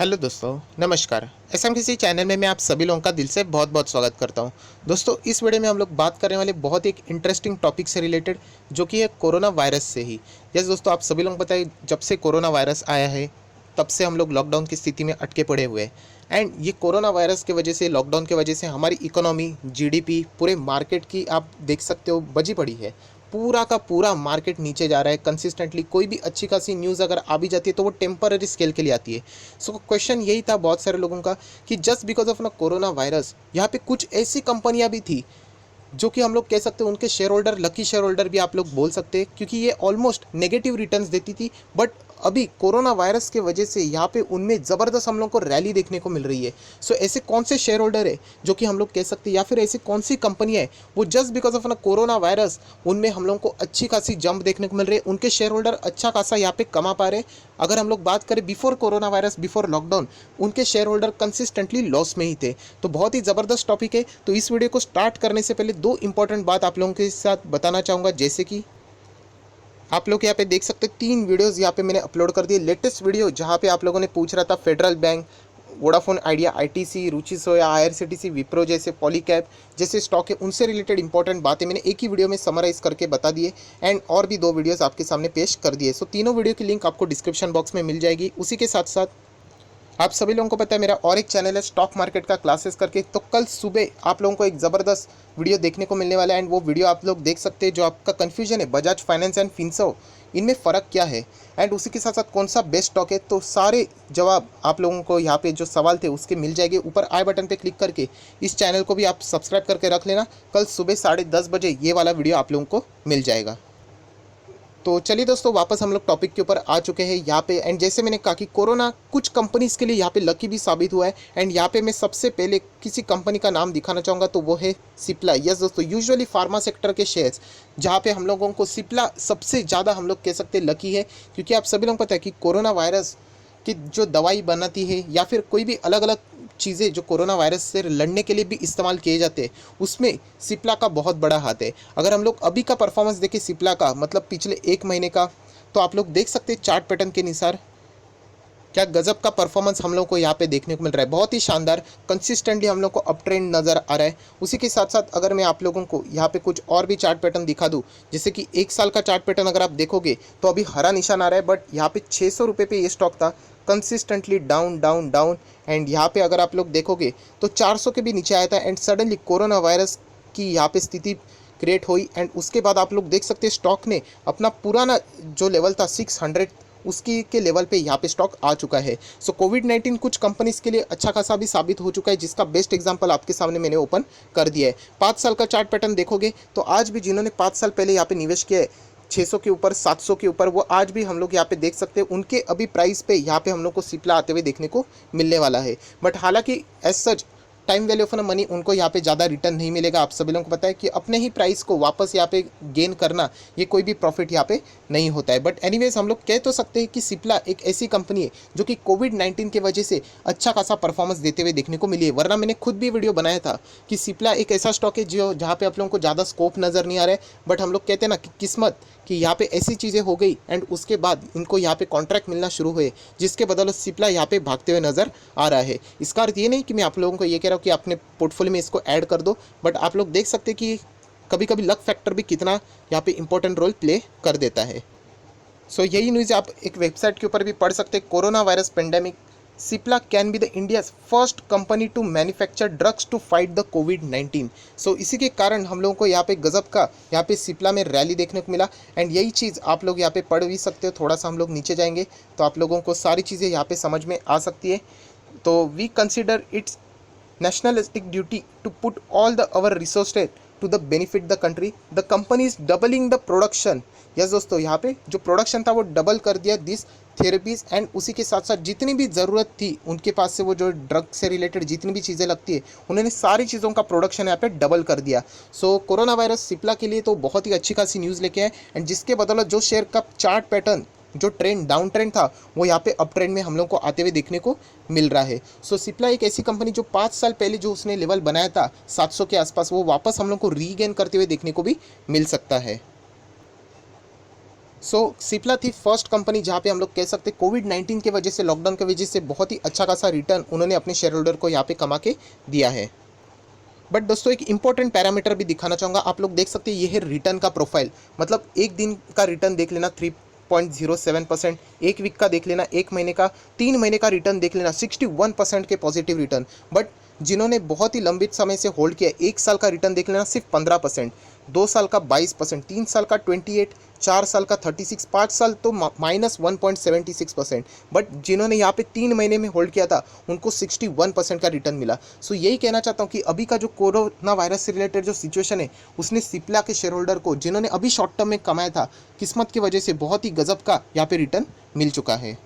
Hello दोस्तों, नमस्कार। एसएमटीसी channel में मैं आप सभी लोगों का दिल से बहुत बहुत स्वागत करता हूं। दोस्तों, इस वीडियो में हम लोग बात करने वाले बहुत एक इंटरेस्टिंग टॉपिक से रिलेटेड, जो कि है कोरोना वायरस से ही। यस दोस्तों, आप सभी लोग को पता है, जब से कोरोना वायरस आया है तब से हम लोग लॉकडाउन की स्थिति में अटके पड़े हुए हैं। एंड ये कोरोना वायरस की वजह से, लॉकडाउन की वजह से हमारी इकोनॉमी, जीडीपी, पूरे मार्केट की आप देख सकते हो बजी पड़ी है। पूरा का पूरा मार्केट नीचे जा रहा है कंसिस्टेंटली। कोई भी अच्छी खासी न्यूज़ अगर आ भी जाती है तो वो टेम्पररी स्केल के लिए आती है। सो क्वेश्चन यही था बहुत सारे लोगों का कि जस्ट बिकॉज ऑफ ना कोरोना वायरस, यहाँ पे कुछ ऐसी कंपनियां भी थी जो कि हम लोग कह सकते हैं उनके share holder, lucky share holder भी आप लोग बोल सकते हैं, क्योंकि ये ऑलमोस्ट नेगेटिव रिटर्न्स देती थी। बट अभी कोरोना वायरस के वजह से यहाँ पे उनमें ज़बरदस्त हम लोग को रैली देखने को मिल रही है। सो ऐसे कौन से शेयर होल्डर है जो कि हम लोग कह सकते हैं, या फिर ऐसी कौन सी कंपनियाँ है वो जस्ट बिकॉज ऑफ ना कोरोना वायरस, उनमें हम लोग को अच्छी खासी जंप देखने को मिल रही है, उनके शेयर होल्डर अच्छा खासा यहाँ पे कमा पा रहे हैं। अगर हम लोग बात करें before corona virus, before lockdown, उनके शेयर होल्डर कंसिस्टेंटली लॉस में ही थे। तो बहुत ही ज़बरदस्त टॉपिक है। तो इस वीडियो को स्टार्ट करने से पहले दो इंपॉर्टेंट बात आप लोगों के साथ बताना चाहूँगा। जैसे कि आप लोग यहाँ पे देख सकते हैं, 3 वीडियोस यहाँ पे मैंने अपलोड कर दिए। लेटेस्ट वीडियो जहाँ पे आप लोगों ने पूछ रहा था Federal Bank, Vodafone Idea, ITC, Ruchi Soya, IRCTC, Wipro जैसे, पॉलीकैब जैसे स्टॉक है, उनसे रिलेटेड इंपॉर्टेंट बातें मैंने एक ही वीडियो में समराइज़ करके बता दिए। एंड और भी 2 वीडियोस आपके सामने पेश कर दिए। सो तीनों वीडियो की लिंक आपको डिस्क्रिप्शन बॉक्स में मिल जाएगी। उसी के साथ साथ आप सभी लोगों को पता है मेरा और एक चैनल है स्टॉक मार्केट का क्लासेस करके। तो कल सुबह आप लोगों को एक ज़बरदस्त वीडियो देखने को मिलने वाला है। एंड वो वीडियो आप लोग देख सकते हैं। जो आपका कन्फ्यूजन है बजाज फाइनेंस एंड फिनसो, इनमें फ़र्क क्या है, एंड उसी के साथ साथ कौन सा बेस्ट स्टॉक है, तो सारे जवाब आप लोगों को यहाँ पे जो सवाल थे उसके मिल जाएंगे। ऊपर आई बटन पे क्लिक करके इस चैनल को भी आप सब्सक्राइब करके रख लेना। कल सुबह 10:30 बजे ये वाला वीडियो आप लोगों को मिल जाएगा। तो चलिए दोस्तों, वापस हम लोग टॉपिक के ऊपर आ चुके हैं यहाँ पे। एंड जैसे मैंने कहा कि कोरोना कुछ कंपनीज के लिए यहाँ पे लकी भी साबित हुआ है। एंड यहाँ पे मैं सबसे पहले किसी कंपनी का नाम दिखाना चाहूँगा, तो वो है सिप्ला। यस दोस्तों, यूजुअली फार्मा सेक्टर के शेयर्स जहाँ पे हम लोगों को सिप्ला सबसे ज़्यादा हम लोग कह सकते हैं लकी है, क्योंकि आप सभी लोगों को पता है कि कोरोना वायरस की जो दवाई बनाती है, या फिर कोई भी अलग अलग चीज़ें जो कोरोना वायरस से लड़ने के लिए भी इस्तेमाल किए जाते हैं, उसमें सिप्ला का बहुत बड़ा हाथ है। अगर हम लोग अभी का परफॉर्मेंस देखें सिप्ला का, मतलब पिछले 1 महीने का, तो आप लोग देख सकते हैं चार्ट पैटर्न के अनुसार क्या गजब का परफॉर्मेंस हम लोग को यहाँ पे देखने को मिल रहा है। बहुत ही शानदार, कंसिस्टेंटली हम लोग को अप ट्रेंड नज़र आ रहा है। उसी के साथ साथ अगर मैं आप लोगों को यहाँ पे कुछ और भी चार्ट पैटर्न दिखा दूँ, जैसे कि 1 साल का चार्ट पैटर्न अगर आप देखोगे तो अभी हरा निशान आ रहा है, बट यहाँ पे 600 रुपये पे ये स्टॉक था, consistently down down down. And यहाँ पे अगर आप लोग देखोगे तो 400 के भी नीचे आया था। एंड सडनली कोरोना वायरस की यहाँ पे स्थिति क्रिएट हुई, एंड उसके बाद आप लोग देख सकते हैं स्टॉक ने अपना पुराना जो लेवल था 600, उसकी के लेवल पे यहाँ पे स्टॉक आ चुका है। सो कोविड-19 कुछ कंपनीज के लिए अच्छा खासा भी साबित हो चुका है, जिसका बेस्ट एग्जांपल आपके सामने मैंने ओपन कर दिया है। 5 साल का चार्ट पैटर्न देखोगे तो आज भी जिन्होंने 5 साल पहले यहाँ पे निवेश किया है 600 के ऊपर, 700 के ऊपर, वो आज भी हम लोग यहाँ पे देख सकते हैं उनके अभी प्राइस पे यहाँ पे हम लोग को सिप्ला आते हुए देखने को मिलने वाला है। बट हालांकि as such time value of money उनको यहाँ पे ज़्यादा रिटर्न नहीं मिलेगा। आप सभी लोगों को पता है कि अपने ही प्राइस को वापस यहाँ पे गेन करना, ये कोई भी प्रॉफिट यहाँ पे नहीं होता है। बट एनीवेज हम लोग कह तो सकते हैं कि सिप्ला एक ऐसी कंपनी है जो कि कोविड-19 की वजह से अच्छा खासा परफॉर्मेंस देते हुए देखने को मिली है। वरना मैंने खुद भी वीडियो बनाया था कि सिप्ला एक ऐसा स्टॉक है जो जहाँ पे आप लोगों को ज़्यादा स्कोप नज़र नहीं आ रहा है, बट हम लोग कहते हैं ना कि किस्मत, कि यहाँ पे ऐसी चीज़ें हो गई एंड उसके बाद इनको यहाँ पे कॉन्ट्रैक्ट मिलना शुरू हुए, जिसके बदौलत सिप्ला यहाँ पे भागते हुए नज़र आ रहा है। इसका अर्थ ये नहीं कि मैं आप लोगों को ये कह रहा हूँ कि अपने पोर्टफोलियो में इसको ऐड कर दो, बट आप लोग देख सकते हैं कि कभी कभी लक फैक्टर भी कितना यहाँ पे इंपॉर्टेंट रोल प्ले कर देता है। सो यही न्यूज़ आप एक वेबसाइट के ऊपर भी पढ़ सकते हैं, corona virus pandemic, Cipla can be the India's first company to manufacture drugs to fight the कोविड-19। सो इसी के कारण हम लोगों को यहाँ पे गजब का यहाँ पे सिप्ला में रैली देखने को मिला। एंड यही चीज़ आप लोग यहाँ पे पढ़ भी सकते हो। थोड़ा सा हम लोग नीचे जाएंगे तो आप लोगों को सारी चीज़ें यहाँ पे समझ में आ सकती है। तो we consider its nationalistic duty to put all the our resources to the benefit the country. The company is doubling the production. Yes दोस्तों, यहाँ पे जो प्रोडक्शन था वो डबल कर दिया दिस थेरेपीज़। एंड उसी के साथ साथ जितनी भी ज़रूरत थी उनके पास से, वो जो ड्रग से रिलेटेड जितनी भी चीज़ें लगती है, उन्होंने सारी चीज़ों का प्रोडक्शन यहाँ पे डबल कर दिया। सो कोरोना वायरस सिप्ला के लिए तो बहुत ही अच्छी खासी न्यूज़ लेके आए। एंड जिसके बदौलत जो शेयर का चार्ट पैटर्न, जो ट्रेंड डाउन ट्रेंड था, वो यहाँ पे अप ट्रेंड में हम लोग को आते हुए देखने को मिल रहा है। सो सिप्ला एक ऐसी कंपनी जो 5 साल पहले जो उसने लेवल बनाया था 700 के आसपास, वो वापस हम लोग को रीगेन करते हुए देखने को भी मिल सकता है। सिप्ला थी फर्स्ट कंपनी जहाँ पे हम लोग कह सकते कोविड-19 की वजह से, लॉकडाउन की वजह से बहुत ही अच्छा खासा रिटर्न उन्होंने अपने शेयर होल्डर को यहाँ पे कमा के दिया है। बट दोस्तों एक इंपॉर्टेंट पैरामीटर भी दिखाना चाहूँगा, आप लोग देख सकते हैं ये है रिटर्न का प्रोफाइल। मतलब एक दिन का रिटर्न देख लेना 3.07%, एक वीक का देख लेना, एक महीने का, 3 महीने का रिटर्न देख लेना 61% के पॉजिटिव रिटर्न। बट जिन्होंने बहुत ही लंबित समय से होल्ड किया, 1 साल का रिटर्न देख लेना सिर्फ 15%, 2 साल का 22%, 3 साल का 28, 4 साल का 36, 5 साल तो -1.76%। बट जिन्होंने यहाँ पे 3 महीने में होल्ड किया था उनको 61% का रिटर्न मिला। यही कहना चाहता हूँ कि अभी का जो कोरोना वायरस से रिलेटेड जो सिचुएशन है, उसने सिप्ला के शेयर होल्डर को, जिन्होंने अभी शॉर्ट टर्म में कमाया था, किस्मत की वजह से बहुत ही गजब का यहाँ पे रिटर्न मिल चुका है।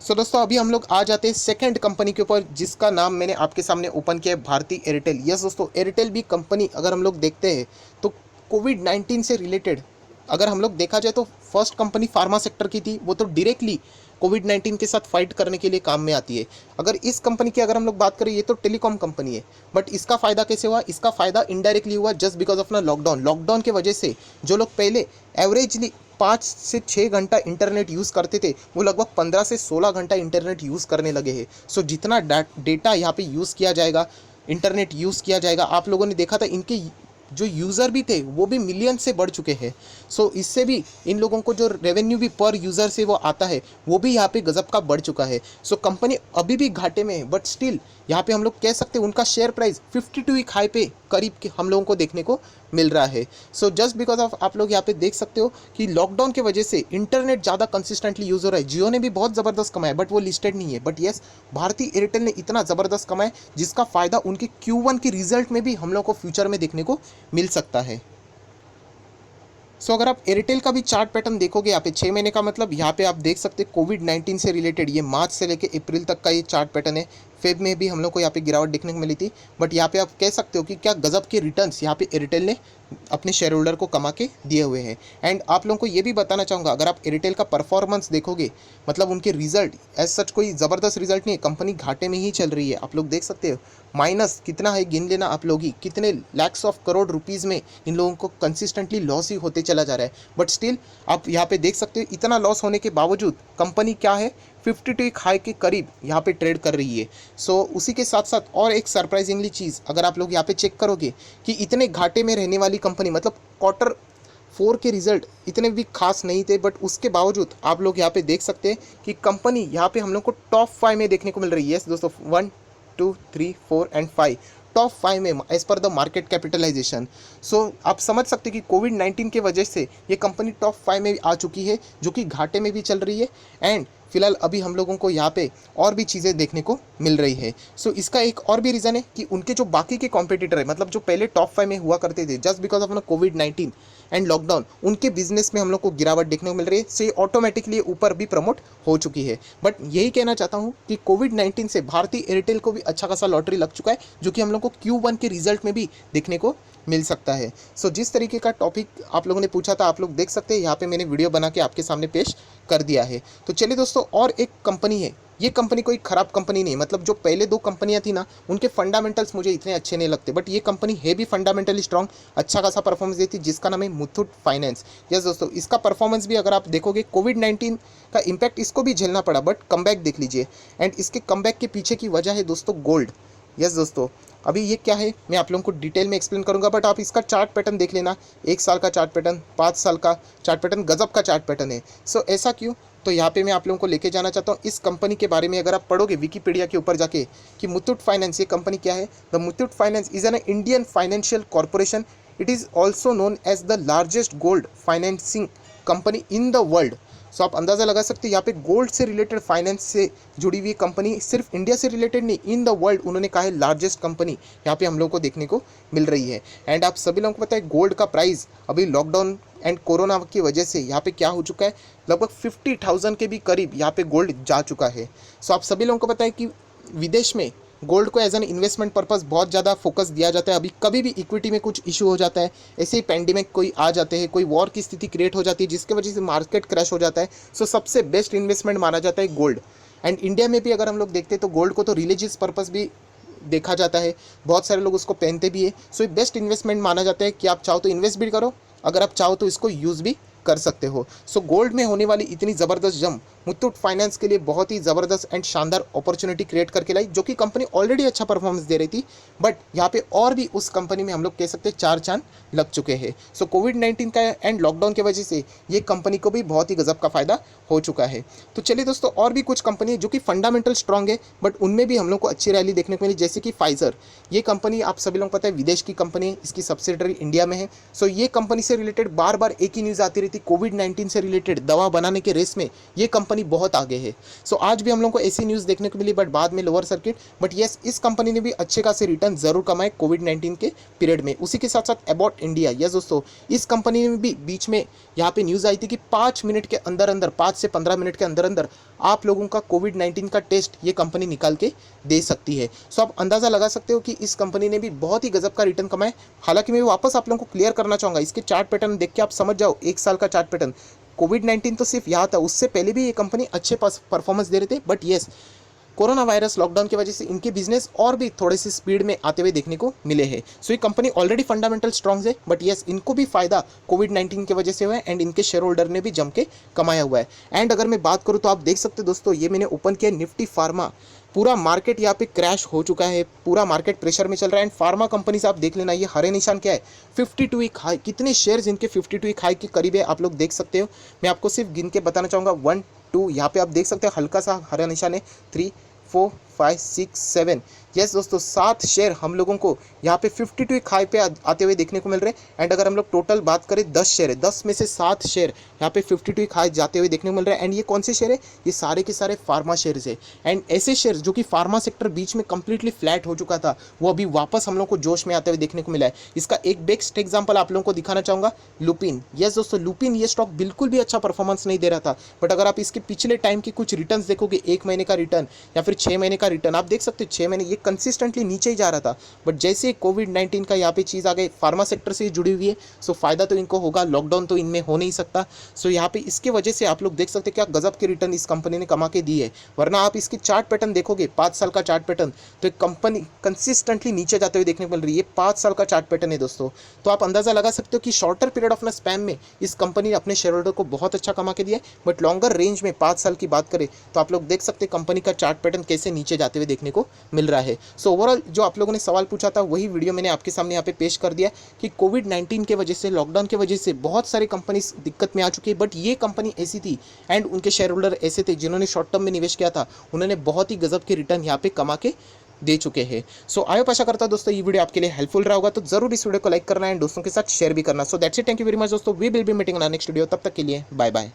दोस्तों अभी हम लोग आ जाते हैं सेकंड कंपनी के ऊपर, जिसका नाम मैंने आपके सामने ओपन किया है, भारती एयरटेल। यस दोस्तों, एयरटेल भी कंपनी अगर हम लोग देखते हैं तो कोविड-19 से रिलेटेड अगर हम लोग देखा जाए तो फर्स्ट कंपनी फार्मा सेक्टर की थी, वो तो डायरेक्टली कोविड-19 के साथ फाइट करने के लिए काम में आती है। अगर इस कंपनी की अगर हम लोग बात करें, ये तो टेलीकॉम कंपनी है, बट इसका फ़ायदा कैसे हुआ? इसका फ़ायदा इनडायरेक्टली हुआ जस्ट बिकॉज ऑफ ना लॉकडाउन की वजह से जो लोग पहले एवरेजली 5 से 6 घंटा इंटरनेट यूज़ करते थे, वो लगभग 15 से 16 घंटा इंटरनेट यूज़ करने लगे हैं। जितना डेटा यहाँ पे यूज़ किया जाएगा, इंटरनेट यूज़ किया जाएगा, आप लोगों ने देखा था इनके जो यूज़र भी थे वो भी मिलियन से बढ़ चुके हैं। इससे भी इन लोगों को जो रेवेन्यू भी पर यूज़र से वो आता है, वो भी यहाँ पे गज़ब का बढ़ चुका है। कंपनी अभी भी घाटे में है, बट स्टिल यहाँ पे हम लोग कह सकते हैं उनका शेयर प्राइस 52 वीक हाई पे करीब के हम लोगों को देखने को मिल रहा है। जस्ट बिकॉज ऑफ आप लोग यहाँ पे देख सकते हो कि लॉकडाउन की वजह से इंटरनेट ज़्यादा कंसिस्टेंटली यूज़ हो रहा है। जियो ने भी बहुत ज़बरदस्त कमाया, बट वो लिस्टेड नहीं है। बट येस, भारती एयरटेल ने इतना ज़बरदस्त कमाया जिसका फ़ायदा उनके Q1 के रिजल्ट में भी हम लोग को फ्यूचर में देखने को मिल सकता है। अगर आप एयरटेल का भी चार्ट पैटर्न देखोगे, यहाँ पे 6 महीने का, मतलब यहाँ पे आप देख सकते हैं कोविड-19 से रिलेटेड ये मार्च से लेके अप्रैल तक का ये चार्ट पैटर्न है। फेब में भी हम लोग को यहाँ पे गिरावट देखने को मिली थी, बट यहाँ पे आप कह सकते हो कि क्या गजब के रिटर्न्स यहाँ पे एयरटेल ने अपने शेयर होल्डर को कमा के दिए हुए हैं। एंड आप लोगों को ये भी बताना चाहूँगा, अगर आप एयरटेल का परफॉर्मेंस देखोगे, मतलब उनके रिजल्ट एज सच कोई ज़बरदस्त रिजल्ट नहीं है, कंपनी घाटे में ही चल रही है। आप लोग देख सकते हो माइनस कितना है, गिन लेना आप लोग ही, कितने लैक्स ऑफ करोड़ रुपीज़ में इन लोगों को कंसिस्टेंटली लॉस ही होते चला जा रहा है। बट स्टिल आप यहाँ पे देख सकते हो इतना लॉस होने के बावजूद कंपनी क्या है, 52 एक हाई के करीब यहाँ पे ट्रेड कर रही है। उसी के साथ साथ और एक सरप्राइजिंगली चीज़ अगर आप लोग यहाँ पे चेक करोगे कि इतने घाटे में रहने वाली कंपनी, मतलब Q4 के रिजल्ट इतने भी खास नहीं थे, बट उसके बावजूद आप लोग यहाँ पे देख सकते हैं कि कंपनी यहाँ पे हम लोग को टॉप 5 में देखने को मिल रही है। यस दोस्तों, 1, 2, 3, 4 एंड 5 टॉप 5 में as per the market capitalisation. आप समझ सकते हैं कि कोविड-19 की वजह से ये कंपनी टॉप 5 में आ चुकी है, जो कि घाटे में भी चल रही है। एंड फिलहाल अभी हम लोगों को यहाँ पे और भी चीज़ें देखने को मिल रही है। इसका एक और भी रीज़न है कि उनके जो बाकी के कॉम्पिटिटर है, मतलब जो पहले टॉप 5 में हुआ करते थे, जस्ट बिकॉज ऑफ ना कोविड-19 एंड लॉकडाउन, उनके बिजनेस में हम लोग को गिरावट देखने को मिल रही है। से ऑटोमेटिकली ऊपर भी प्रमोट हो चुकी है। बट यही कहना चाहता हूँ कि कोविड-19 से भारतीय एयरटेल को भी अच्छा खासा लॉटरी लग चुका है, जो कि हम लोग को Q1 के रिजल्ट में भी देखने को मिल सकता है। जिस तरीके का टॉपिक आप लोगों ने पूछा था, आप लोग देख सकते हैं यहाँ पे मैंने वीडियो बना के आपके सामने पेश कर दिया है। चलिए दोस्तों, और एक कंपनी है, ये कंपनी कोई ख़राब कंपनी नहीं, मतलब जो पहले 2 कंपनियां थी ना, उनके फंडामेंटल्स मुझे इतने अच्छे नहीं लगते, बट ये कंपनी है भी फंडामेंटली स्ट्रॉन्ग, अच्छा खासा परफॉर्मेंस देती है, जिसका नाम है मुथूट फाइनेंस। यस दोस्तों, इसका परफॉर्मेंस भी अगर आप देखोगे, कोविड-19 का इम्पैक्ट इसको भी झेलना पड़ा, बट कमबैक देख लीजिए। एंड इसके कमबैक के पीछे की वजह है दोस्तों गोल्ड। यस दोस्तों, अभी ये क्या है मैं आप लोगों को डिटेल में एक्सप्लेन करूंगा, बट आप इसका चार्ट पैटर्न देख लेना। 1 साल का चार्ट पैटर्न, 5 साल का चार्ट पैटर्न, गजब का चार्ट पैटर्न है। ऐसा क्यों? तो यहाँ पे मैं आप लोगों को लेके जाना चाहता हूँ इस कंपनी के बारे में। अगर आप पढ़ोगे विकीपीडिया के ऊपर जाके कि मुथूट फाइनेंस ये कंपनी क्या है, the Muthoot Finance is an Indian financial corporation. It is also known as the largest gold financing company in the world. आप अंदाज़ा लगा सकते हैं यहाँ पे गोल्ड से रिलेटेड, फाइनेंस से जुड़ी हुई कंपनी, सिर्फ इंडिया से रिलेटेड नहीं, इन द वर्ल्ड उन्होंने कहा है लार्जेस्ट कंपनी यहाँ पे हम लोगों को देखने को मिल रही है। एंड आप सभी लोगों को पता है गोल्ड का प्राइस अभी लॉकडाउन एंड कोरोना की वजह से यहाँ पे क्या हो चुका है, लगभग 50,000 के भी करीब यहाँ पे गोल्ड जा चुका है। आप सभी लोगों को पता है कि विदेश में गोल्ड को एज एन इन्वेस्टमेंट पर्पस बहुत ज़्यादा फोकस दिया जाता है। अभी कभी भी इक्विटी में कुछ इशू हो जाता है, ऐसे ही पैंडेमिक कोई आ जाते हैं, कोई वॉर की स्थिति क्रिएट हो जाती है जिसकी वजह से मार्केट क्रैश हो जाता है, सबसे बेस्ट इन्वेस्टमेंट माना जाता है गोल्ड। एंड इंडिया में भी अगर हम लोग देखते हैं तो गोल्ड को तो रिलीजियस पर्पस भी देखा जाता है, बहुत सारे लोग उसको पहनते भी है। ये बेस्ट इन्वेस्टमेंट माना जाता है कि आप चाहो तो इन्वेस्ट भी करो, अगर आप चाहो तो इसको यूज़ भी कर सकते हो। सो गोल्ड में होने वाली इतनी ज़बरदस्त जंप मुथूट फाइनेंस के लिए बहुत ही ज़बरदस्त एंड शानदार अपॉर्चुनिटी क्रिएट करके लाई, जो कि कंपनी ऑलरेडी अच्छा परफॉर्मेंस दे रही थी, बट यहाँ पे और भी उस कंपनी में हम लोग कह सकते हैं चार चांद लग चुके हैं। सो कोविड-19 का एंड लॉकडाउन की वजह से ये कंपनी को भी बहुत ही गजब का फ़ायदा हो चुका है। तो चलिए दोस्तों, और भी कुछ कंपनी है जो कि फंडामेंटल स्ट्रांग है, बट उनमें भी हम लोग को अच्छी रैली देखने को मिली, जैसे कि फाइजर। ये कंपनी आप सभी लोग पता है विदेश की कंपनी है, इसकी सब्सिडरी इंडिया में है। सो ये कंपनी से रिलेटेड बार बार एक ही न्यूज़ आती रहती, कोविड-19 से रिलेटेड दवा बनाने के रेस में ये कंपनी बहुत आगे है। सो आज भी हम लोग को ऐसी न्यूज़ देखने को मिली, बट बाद में लोअर सर्किट। बट येस, इस कंपनी ने भी अच्छे खासे रिटर्न जरूर कमाए कोविड-19 के पीरियड में। उसी के साथ साथ अबाउट इंडिया, यस दोस्तों, इस कंपनी में भी बीच में यहाँ पे न्यूज़ आई थी कि 5 मिनट के अंदर अंदर, 5 से 15 मिनट के अंदर अंदर आप लोगों का कोविड-19 का टेस्ट ये कंपनी निकाल के दे सकती है। सो आप अंदाज़ा लगा सकते हो कि इस कंपनी ने भी बहुत ही गजब का रिटर्न कमाए। हालांकि मैं वापस आप लोगों को क्लियर करना चाहूँगा, इसके चार्ट पैटर्न देख के आप समझ जाओ, एक साल का चार्ट पैटर्न। कोविड-19 तो सिर्फ यहाँ था, उससे पहले भी ये कंपनी अच्छे परफॉर्मेंस दे रहे थे, but yes, corona virus lockdown की वजह से इनके बिजनेस और भी थोड़े से स्पीड में आते हुए देखने को मिले हैं। सो ये कंपनी ऑलरेडी फंडामेंटल स्ट्रॉन्ग है, बट येस, इनको भी फायदा कोविड-19 की वजह से हुआ है एंड इनके शेयर होल्डर ने भी जम के कमाया हुआ है। एंड अगर मैं बात करूँ तो आप देख सकते हो दोस्तों, ये मैंने ओपन किया निफ्टी फार्मा, पूरा मार्केट यहाँ पे क्रैश हो चुका है, पूरा मार्केट प्रेशर में चल रहा है। एंड फार्मा कंपनी से आप देख लेना, ये हरे निशान क्या है, 52 वीक हाई। कितने शेयर्स इनके 52 वीक हाई के करीब है आप लोग देख सकते हो। मैं आपको सिर्फ गिन के बताना चाहूँगा, 1 2, यहाँ पे आप देख सकते हो हल्का सा हरा निशान है, 3 4 5 6 7। यस दोस्तों, 7 शेयर हम लोगों को यहाँ पे 52 हाई पे आते हुए देखने को मिल रहे हैं। एंड अगर हम लोग टोटल बात करें 10 शेयर है, 10 में से 7 शेयर यहाँ पे 52 हाई जाते हुए देखने को मिल रहे हैं। एंड ये कौन से शेयर है, ये सारे के सारे फार्मा शेयर्स है। एंड ऐसे शेयर जो कि फार्मा सेक्टर बीच में कंप्लीटली फ्लैट हो चुका था, वो अभी वापस हम लोग को जोश में आते हुए देखने को मिला है। इसका एक बेस्ट एग्जाम्पल आप लोगों को दिखाना चाहूँगा, लुपिन। यस दोस्तों, लुपिन ये स्टॉक बिल्कुल भी अच्छा परफॉर्मेंस नहीं दे रहा था, बट अगर आप इसके पिछले टाइम के कुछ रिटर्न देखोगे, 1 महीने का रिटर्न या फिर 6 महीने का रिटर्न, आप देख सकते हो 6 महीने ये कंसिस्टेंटली नीचे ही जा रहा था। बट जैसे कोविड-19 का यहाँ पे चीज़ आ गई, फार्मा सेक्टर से जुड़ी हुई है, सो फायदा तो इनको होगा, लॉकडाउन तो इनमें हो नहीं सकता। सो यहाँ पे इसके वजह से आप लोग देख सकते हैं क्या गजब के रिटर्न इस कंपनी ने कमा के दी है। वरना आप इसकी चार्ट पैटर्न देखोगे, 5 साल का चार्ट पैटर्न, तो एक कंपनी कंसिस्टेंटली नीचे जाते हुए देखने को मिल रही है। 5 साल का चार्ट पैटर्न है दोस्तों, तो आप अंदाजा लगा सकते हो कि शॉर्टर पीरियड ऑफ स्पैम में इस कंपनी ने अपने शेयर होल्डर को बहुत अच्छा कमा के दिया है। बट लॉन्गर रेंज में 5 साल की बात करें तो आप लोग देख सकते हैं कंपनी का चार्ट पैटर्न कैसे नीचे जाते हुए देखने को मिल रहा है। सो ओवरऑल जो आप लोगों ने सवाल पूछा था, वही वीडियो मैंने आपके सामने यहाँ पे पेश कर दिया कि कोविड-19 के वजह से, लॉकडाउन की वजह से बहुत सारी कंपनी दिक्कत में आ चुकी है, बट ये कंपनी ऐसी थी एंड उनके शेयर होल्डर ऐसे थे जिन्होंने शॉर्ट टर्म में निवेश किया था, उन्होंने बहुत ही गजब के रिटर्न यहाँ पे कमा के दे चुके हैं। सो आई होप, आशा करता हूं दोस्तों ये वीडियो आपके लिए हेल्पफुल रहा होगा, तो जरूर इस वीडियो को लाइक करना है, दोस्तों के साथ शेयर भी करना। So that's it, thank you very much दोस्तों, we will be meeting in next video. तब तक के लिए बाय बाय।